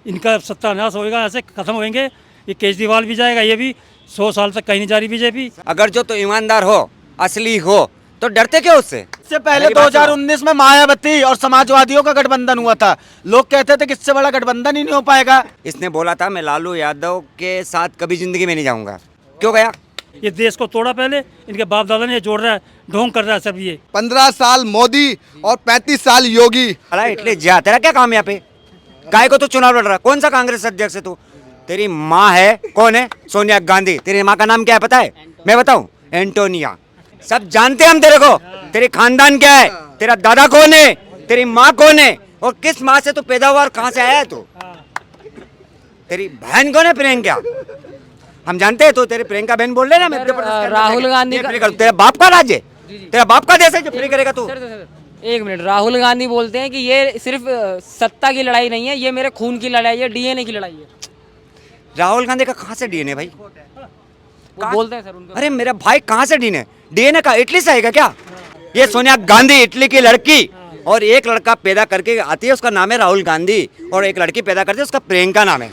इनका सत्यानाश होएगा, ऐसे खत्म होएंगे। ये केजरीवाल भी जाएगा, ये भी 100 साल तक कहीं नहीं जा रही बीजेपी। अगर जो तो ईमानदार हो, असली हो, तो डरते क्यों उससे? इससे पहले मेरी बात सुनो। 2019 में मायावती और समाजवादियों का गठबंधन हुआ था। लोग कहते थे कि इससे बड़ा गठबंधन ही नहीं हो पाएगा। इसने बोला था मैं लालू यादव के साथ कभी जिंदगी में नहीं जाऊंगा, क्यों गया? ये देश को तोड़ा पहले, इनके बाप दादा ने ये जोड़ रहा है, ढोंग कर रहा है सब ये। 15 साल मोदी और 35 साल योगी। अरे इटली जा, तेरा क्या काम यहाँ पे? काय को तू चुनाव लड़ रहा? कौन सा कांग्रेस अध्यक्ष है तू? तेरी माँ है, कौन है? सोनिया गांधी। तेरी माँ का नाम क्या है पता है? मैं बताऊं? एंटोनिया। सब जानते हैं हम तेरे को। तेरे खानदान क्या है, तेरा दादा कौन है, तेरी माँ कौन है, और किस माँ से तू पैदावार कहाँ से आया है तू? तेरी बहन कौन है? प्रियंका। हम जानते हैं तो तेरे प्रियंका बहन बोल रहे ना मध्य प्रदेश के अंदर राहुल जाके गांधी ये का- फ्री कर। तेरा बाप का राज्य है, तेरा बाप का देश है जो फ्री करेगा तू? एक मिनट, राहुल गांधी बोलते हैं कि ये सिर्फ सत्ता की लड़ाई नहीं है, ये मेरे खून की लड़ाई है, डीएनए की लड़ाई है। राहुल गांधी का कहाँ से डीएनए भाई? वो बोलते हैं सर उनका। अरे मेरा भाई कहाँ से डीएनए का इटली से आएगा क्या? ये सोनिया गांधी इटली की लड़की, और एक लड़का पैदा करके आती है उसका नाम है राहुल गांधी, और एक लड़की पैदा करती है उसका प्रियंका नाम है।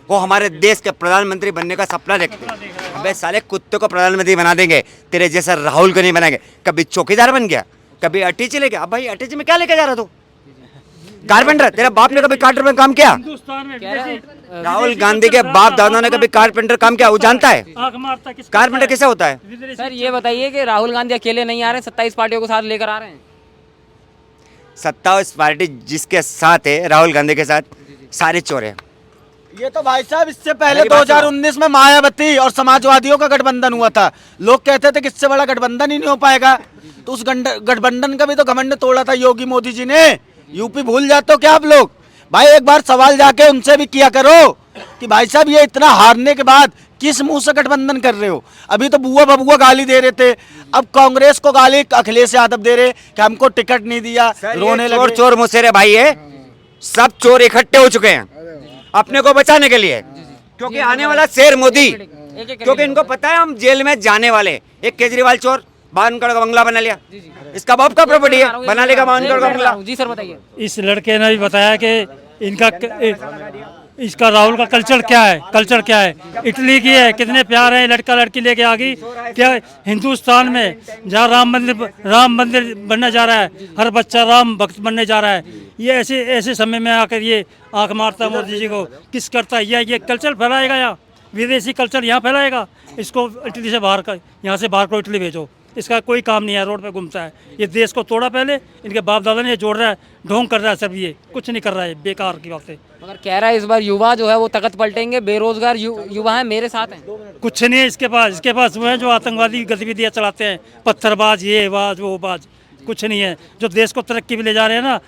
वो हमारे देश के प्रधानमंत्री बनने का सपना देखते हैं। अबे साले कुत्ते को प्रधानमंत्री बना देंगे, तेरे जैसा राहुल को नहीं बनाएंगे। कभी चौकीदार बन गया, कभी अटीची ले गया। अब भाई अटीची में क्या लेके जा रहा तू? कारपेंटर। तेरा बाप ने कभी कारपेंटर में काम किया? हिंदुस्तान में विदेशी राहुल गांधी के बाप दादा ने कभी कारपेंटर काम किया? वो जानता है आंख मारता किसको कारपेंटर कैसे होता है? विदेशी सर ये बताइए कि राहुल गांधी अकेले नहीं आ रहे, 27 पार्टियों को साथ लेकर आ रहे हैं। 27 पार्टी जिसके साथ है, राहुल गांधी के साथ, सारे चोर हैं। ये तो भाई साहब इससे पहले मेरी बात सुनो। 2019 में मायावती और समाजवादियों का गठबंधन हुआ था। लोग कहते थे कि इससे बड़ा गठबंधन ही नहीं हो पाएगा। तो उस गठबंधन का भी तो घमंड तोड़ा था योगी मोदी जी ने। यूपी भूल जाते हो क्या आप लोग? भाई एक बार सवाल जाके उनसे भी किया करो कि भाई साहब ये इतना हारने के बाद किस मुंह से गठबंधन कर रहे हो? अभी तो बुआ बबुआ गाली दे रहे थे, अब कांग्रेस को गाली अखिलेश यादव दे रहे कि हमको टिकट नहीं दिया, रोने चोर लगे। चोर मुसेरे भाई है, सब चोर इकट्ठे हो चुके हैं अपने को बचाने के लिए, क्योंकि आने वाला शेर मोदी, क्योंकि इनको पता है हम जेल में जाने वाले। एक केजरीवाल चोर बावनगढ़ का बंगला बना लिया, इसका बाप का प्रॉपर्टी है, बना लेगा बावनगढ़ का बंगला। जी सर बताइए। इस लड़के ने भी बताया कि इसका राहुल का कल्चर क्या है, कल्चर क्या है। इटली की है, कितने प्यार है, लड़का लड़की लेके आ गई। क्या हिंदुस्तान में जहाँ राम मंदिर बनने जा रहा है, हर बच्चा राम भक्त बनने जा रहा है, ये ऐसे ऐसे समय में आकर ये आंख मारता है मोदी जी को, किस करता है ये कल्चर फैलाएगा यहाँ, विदेशी कल्चर यहाँ फैलाएगा। इसको इटली से बाहर कर, यहाँ से बाहर को इटली भेजो। इसका कोई काम नहीं है, रोड पे घूमता है। ये देश को तोड़ा पहले, इनके बाप दादा ने ये जोड़ रहा है, ढोंग कर रहा है सब ये, कुछ नहीं कर रहा है, बेकार की बातें। मगर कह रहा है इस बार युवा जो है वो तख्त पलटेंगे, बेरोजगार युवा है मेरे साथ हैं। कुछ नहीं है इसके पास वो है जो आतंकवादी गतिविधियाँ चलाते हैं, पत्थरबाज, ये बाज वो बाज, कुछ नहीं है। जो देश को तरक्की भी ले जा रहे हैं ना,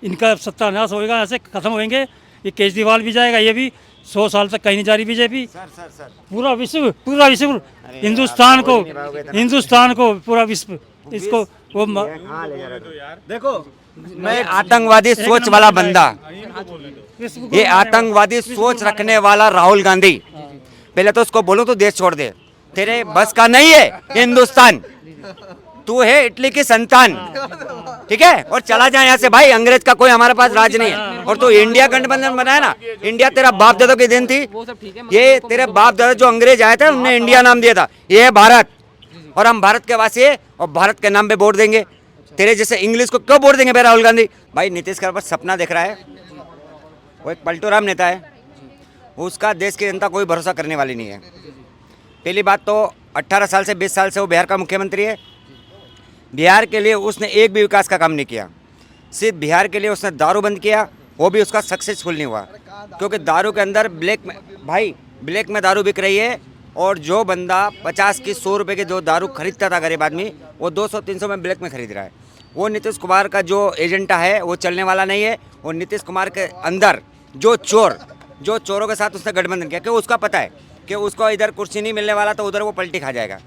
इनका सत्यानाश होएगा, ऐसे खत्म होएंगे। ये केजरीवाल भी जाएगा, ये भी 100 साल तक कहीं नहीं जा रही बीजेपी। पूरा विश्व हिंदुस्तान को पूरा विश्व इसको वो देखो मैं आतंकवादी सोच वाला बंदा, ये आतंकवादी सोच रखने वाला राहुल गांधी, पहले तो उसको बोलो तो देश छोड़ दे, तेरे बस का नहीं है हिंदुस्तान। तू है इटली की संतान, ठीक है, और चला जाए यहाँ से भाई। अंग्रेज का कोई हमारे पास राज नहीं है। और तू इंडिया गठबंधन बनाया ना, इंडिया तेरा बाप दादा की दिन थी। ये तेरे बाप दादा जो अंग्रेज आए थे उन्होंने इंडिया नाम दिया था, ये है भारत, और हम भारत के वासी है, और भारत के नाम पे वोट देंगे। तेरे जैसे इंग्लिश को क्यों वोट देंगे भाई राहुल गांधी? भाई नीतीश कुमार बस सपना देख रहा है, वो एक पलटूराम नेता है, उसका देश की जनता कोई भरोसा करने वाली नहीं है। पहली बात तो 18 साल से 20 साल से वो बिहार का मुख्यमंत्री है। बिहार के लिए उसने एक भी विकास का काम नहीं किया। सिर्फ बिहार के लिए उसने दारू बंद किया, वो भी उसका सक्सेसफुल नहीं हुआ, क्योंकि दारू के अंदर ब्लैक में दारू बिक रही है। और जो बंदा 50 की 100 रुपये की जो दारू खरीदता था गरीब आदमी, वो 200-300 में ब्लैक में खरीद रहा है। वो नीतीश कुमार का जो एजेंडा है वो चलने वाला नहीं है। और नीतीश कुमार के अंदर जो चोरों के साथ उसने गठबंधन किया, क्योंकि उसका पता है कि उसको इधर कुर्सी नहीं मिलने वाला तो उधर वो पलटी खा जाएगा।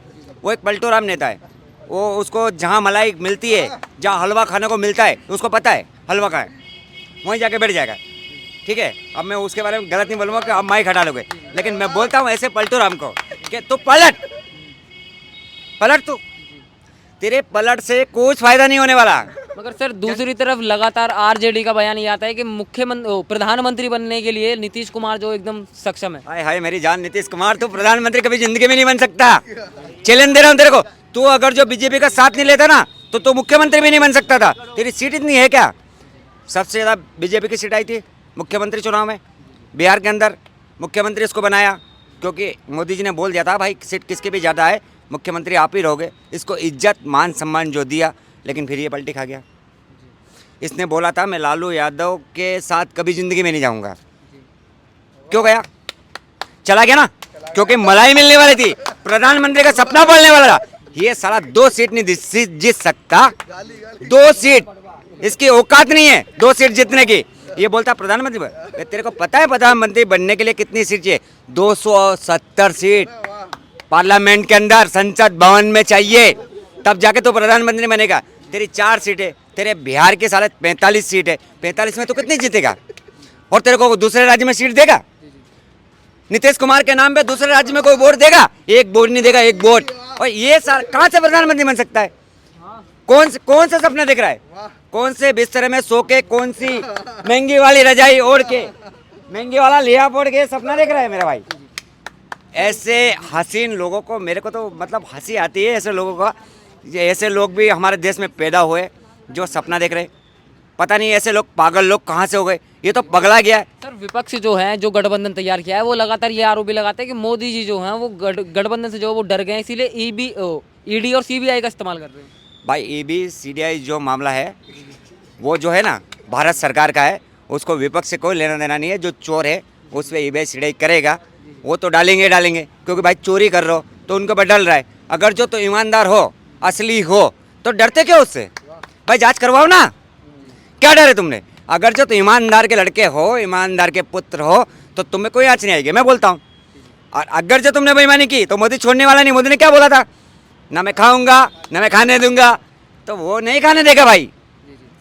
वो एक पलटूराम नेता है, वो उसको जहाँ मलाई मिलती है, जहाँ हलवा खाने को मिलता है, उसको पता है हलवा कहाँ है, वहीं जाके बैठ जाएगा। ठीक है, अब मैं उसके बारे में गलत नहीं बोलूँगा कि आप माइक हटा लोगे, लेकिन मैं बोलता हूँ ऐसे पलटूराम को कि तू पलट तू, तेरे पलट से कुछ फायदा नहीं होने वाला। मगर सर दूसरी तरफ लगातार आरजेडी का बयान ये आता है कि प्रधानमंत्री बनने के लिए नीतीश कुमार जो एकदम सक्षम है। हाय हाय मेरी जान, नीतीश कुमार तो प्रधानमंत्री कभी जिंदगी में नहीं बन सकता। चैलेंज दे रहा हूँ तेरे को, तू अगर जो बीजेपी का साथ नहीं लेता ना तो तू मुख्यमंत्री भी नहीं बन सकता था। तेरी सीट इतनी है क्या? सबसे ज़्यादा बीजेपी की सीट आई थी मुख्यमंत्री चुनाव में, बिहार के अंदर मुख्यमंत्री इसको बनाया क्योंकि मोदी जी ने बोल दिया था भाई सीट किसकी भी ज़्यादा है, मुख्यमंत्री आप ही रहोगे। इसको इज्जत मान सम्मान जो दिया, लेकिन फिर ये पलटी खा गया। इसने बोला था मैं लालू यादव के साथ कभी ज़िंदगी में नहीं जाऊंगा, क्यों गया? चला गया ना, क्योंकि मलाई मिलने वाली थी, प्रधानमंत्री का सपना बोलने वाला था। ये साला 2 सीट नहीं जीत सकता, 2 सीट इसकी औकात नहीं है 2 सीट जीतने की। ये बोलता प्रधानमंत्री, तेरे को पता है प्रधानमंत्री बनने के लिए कितनी सीट चाहिए? 270 सीट पार्लियामेंट के अंदर संसद भवन में चाहिए, तब जाके तो प्रधानमंत्री बनेगा। तेरी 4 सीटें, तेरे बिहार के साले 45 सीट है, 45 में तो कितनी जीतेगा? और तेरे को दूसरे राज्य में सीट देगा? नीतीश कुमार के नाम पे दूसरे राज्य में कोई वोट देगा? एक वोट नहीं देगा, एक वोट। और ये कहाँ से प्रधानमंत्री बन सकता है? कौन सा सपना देख रहा है? कौन से बिस्तर में सो के, कौन सी महंगी वाली रजाई ओढ़ के, महंगी वाला लिहाफ ओढ़ के सपना देख रहा है मेरा भाई? ऐसे हसीन लोगों को, मेरे को तो मतलब हंसी आती है ऐसे लोगों का। ऐसे लोग भी हमारे देश में पैदा हुए जो सपना देख रहे। पता नहीं ऐसे लोग, पागल लोग कहाँ से हो गए, ये तो पगला गया है। सर विपक्ष जो है, जो गठबंधन तैयार किया है, वो लगातार ये आरोप भी लगाते हैं कि मोदी जी जो हैं वो गठबंधन से जो वो डर गए, इसीलिए ईडी और सीबीआई का इस्तेमाल कर रहे हैं। भाई ईडी सीबीआई जो मामला है वो जो है ना भारत सरकार का है, उसको विपक्ष से कोई लेना देना नहीं है। जो चोर है उस पर ईडी सीबीआई करेगा, वो तो डालेंगे क्योंकि भाई चोरी कर रहे हो तो उनको पर डल रहा है। अगर जो तो ईमानदार हो, असली हो, तो डरते क्यों उससे? भाई जांच करवाओ ना, क्या डर है तुमने? अगर जो तो ईमानदार के लड़के हो, ईमानदार के पुत्र हो, तो तुम्हें कोई आँच नहीं आएगी, मैं बोलता हूँ। और अगर जो तुमने बेईमानी की तो मोदी छोड़ने वाला नहीं। मोदी ने क्या बोला था? ना मैं खाऊंगा ना मैं खाने दूंगा, तो वो नहीं खाने देगा भाई,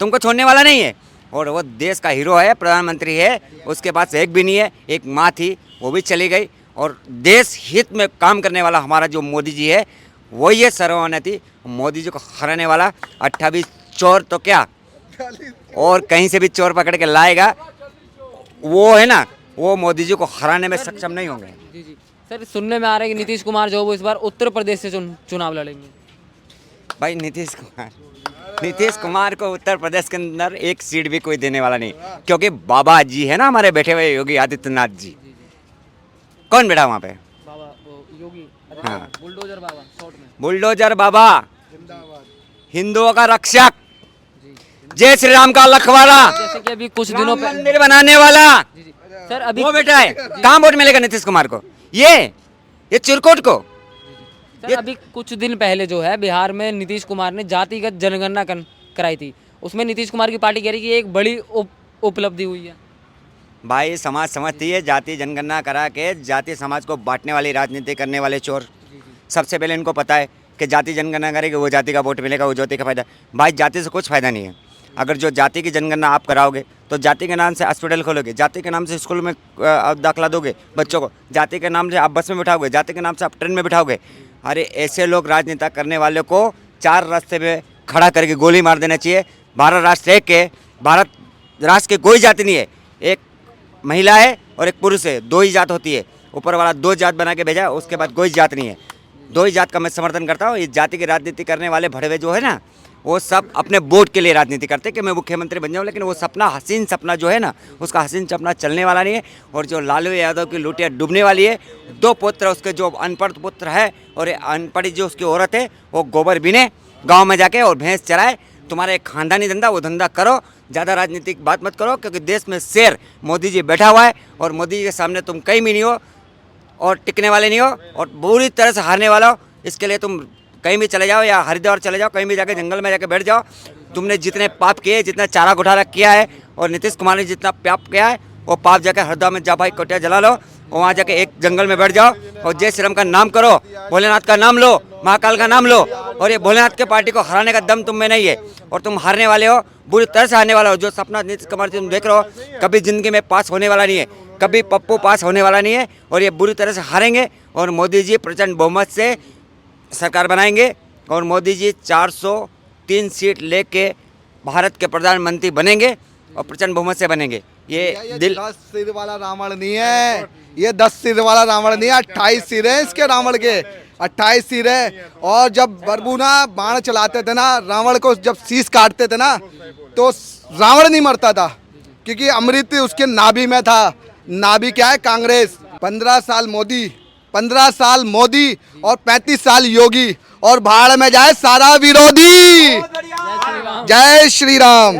तुमको छोड़ने वाला नहीं है। और वो देश का हीरो है, प्रधानमंत्री है, उसके पास एक भी नहीं है। एक माँ थी, वो भी चली गई। और देश हित में काम करने वाला हमारा जो मोदी जी है, वही है सर्वोन्नति। मोदी जी को हराने वाला 28 चोर तो क्या, और कहीं से भी चोर पकड़ के लाएगा, वो है ना, वो मोदी जी को हराने में सक्षम नहीं होंगे। जी जी सर, सुनने में आ रहा है कि नीतीश कुमार जो वो इस बार उत्तर प्रदेश से चुनाव लड़ेंगे। भाई नीतीश कुमार को उत्तर प्रदेश के अंदर एक सीट भी कोई देने वाला नहीं, क्योंकि बाबा जी है ना हमारे बैठे हुए योगी आदित्यनाथ जी। कौन बैठा वहाँ पे? बाबा योगी, हाँ, बुलडोजर बाबा, शॉर्ट में बुलडोजर बाबा, हिंदुओं का रक्षक, जय श्री राम का लखवारा, जैसे कि अभी कुछ दिनों पहले मंदिर बनाने वाला सर अभी वो बैठा है। कहाँ वोट मिलेगा नीतीश कुमार को? ये चिरकुट को। सर अभी कुछ दिन पहले जो है बिहार में नीतीश कुमार ने जातिगत जनगणना कराई थी, उसमें नीतीश कुमार की पार्टी कह रही कि एक बड़ी उपलब्धि हुई है। भाई समाज समझती है, जाति जनगणना करा के जाति समाज को बांटने वाली राजनीति करने वाले चोर। सबसे पहले इनको पता है कि जाति जनगणना करेगी वो जाति का वोट मिलेगा, वो जाति का फायदा। भाई जाति से कुछ फायदा नहीं है। अगर जो जाति की जनगणना आप कराओगे तो जाति के नाम से हॉस्पिटल खोलोगे, जाति के नाम से स्कूल में दाखिला दोगे बच्चों को, जाति के नाम से आप बस में बिठाओगे, जाति के नाम से आप ट्रेन में बिठाओगे। अरे ऐसे लोग राजनीति करने वाले को 4 रास्ते में खड़ा करके गोली मार देना चाहिए। भारत राष्ट्र एक है, भारत राष्ट्र की कोई जाति नहीं है, एक महिला है और एक पुरुष है, 2 ही जात होती है। ऊपर वाला 2 जात बना के भेजा, उसके बाद कोई जात नहीं है। 2 ही जात का मैं समर्थन करता हूँ। ये जाति की राजनीति करने वाले भड़वे जो है ना, वो सब अपने वोट के लिए राजनीति करते कि मैं मुख्यमंत्री बन जाऊँ, लेकिन वो सपना, हसीन सपना जो है ना, उसका हसीन सपना चलने वाला नहीं है। और जो लालू यादव की लुटिया डूबने वाली है, 2 पुत्र उसके जो अनपढ़ पुत्र है और अनपढ़ी जो उसकी औरत है, वो गोबर बीने गाँव में जाके और भैंस चराए। तुम्हारा एक खानदानी धंधा, वो धंधा करो, ज़्यादा राजनीतिक बात मत करो, क्योंकि देश में शेर मोदी जी बैठा हुआ है और मोदी जी के सामने तुम कहीं भी नहीं हो और टिकने वाले नहीं हो और बुरी तरह से हारने वाला हो। इसके लिए तुम कहीं भी चले जाओ या हरिद्वार चले जाओ, कहीं भी जाके जंगल में जाके बैठ जाओ। तुमने जितने पाप किए, जितना चारा घोटाला किया है और नीतीश कुमार ने जितना पाप किया है, वो पाप जाके हरिद्वार में जा भाई कोटिया जला लो और वहाँ जाके एक जंगल में बैठ जाओ और जय श्री राम का नाम करो, भोलेनाथ का नाम लो, महाकाल का नाम लो। और ये भोलेनाथ के पार्टी को हराने का दम तुम में नहीं है और तुम हारने वाले हो, बुरी तरह से हारने वाला हो। जो सपना नीतीश कुमार तुम देख रहे हो, कभी जिंदगी में पास होने वाला नहीं है, कभी पप्पू पास होने वाला नहीं है और ये बुरी तरह से हारेंगे। और मोदी जी प्रचंड बहुमत से सरकार बनाएंगे और मोदी जी 403 सीट लेके भारत के प्रधानमंत्री बनेंगे और प्रचंड बहुमत से बनेंगे। ये दिल 10 सिर वाला रावण नहीं है, ये 10 सिर वाला रावण नहीं है, 28 सिर है इसके रावण के, 28 सिर है। और जब बरबूना बाण चलाते थे ना, रावण को जब शीश काटते थे ना, तो रावण नहीं मरता था, क्योंकि अमृत उसके नाभि में था। नाभि क्या है? कांग्रेस। 15 साल मोदी, 15 साल मोदी और 35 साल योगी, और भाड़ में जाए सारा विरोधी। जय श्री राम।